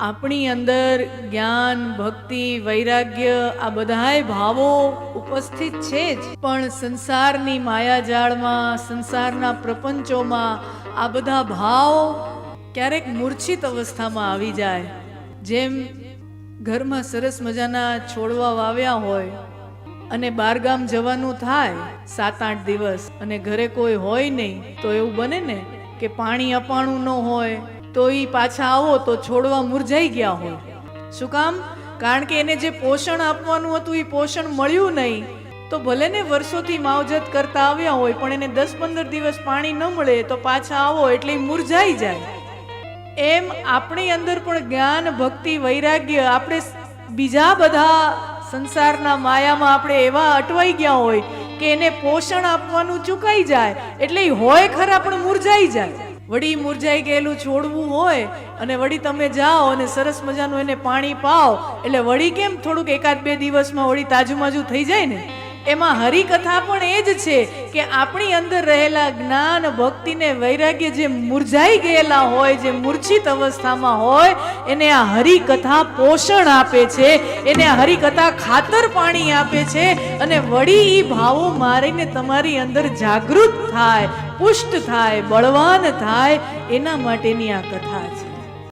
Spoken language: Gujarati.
આપણી અંદર જ્ઞાન, ભક્તિ, વૈરાગ્ય આ બધાય ભાવો ઉપસ્થિત છે જ, પણ સંસારની માયાજાળમાં, સંસારના પ્રપંચોમાં આ બધા ભાવ ક્યારેક મૂર્છિત અવસ્થામાં આવી જાય. જેમ ઘરમાં સરસ મજાના છોડવા વાવ્યા હોય અને બારગામ જવાનું થાય 7-8 દિવસ અને ઘરે કોઈ હોય નહીં, તો એવું બને ને કે પાણી અપાણું ન હોય તો ઈ પાછા આવો તો છોડવા મુરઝાઈ ગયા હોય. શું કામ? કારણ કે એને જે પોષણ આપવાનું હતું એ પોષણ મળ્યું નહીં. તો ભલે ને વર્ષોથી માવજત કરતા આવ્યા હોય, પણ એને 10-15 દિવસ પાણી ન મળે તો પાછા આવો એટલે મુરઝાઈ જાય. એમ આપણી અંદર પણ જ્ઞાન, ભક્તિ, વૈરાગ્ય આપણે બીજા બધા સંસારના માયામાં આપણે એવા અટવાઈ ગયા હોય કે એને પોષણ આપવાનું ચૂકાઈ જાય, એટલે હોય ખરા પણ મુરઝાઈ જાય. વળી મુરઝાઈ ગયેલું છોડવું હોય અને વળી તમે જાઓ અને સરસ મજાનું એને પાણી પાઓ એટલે વળી કેમ થોડુંક 1-2 દિવસમાં વળી તાજુમાજુ થઈ જાય ને. એમાં હરિકથા પણ એ જ છે કે આપણી અંદર રહેલા જ્ઞાન, ભક્તિ ને વૈરાગ્ય જે મુરઝાઈ ગયેલા હોય, જે મૂર્છિત અવસ્થામાં હોય, એને આ હરિકથા પોષણ આપે છે, એને આ હરિકથા ખાતર પાણી આપે છે અને વળી ઈ ભાવો મારીને તમારી અંદર જાગૃત થાય, પુષ્ટ થાય, બળવાન થાય, એના માટેની આ કથા છે.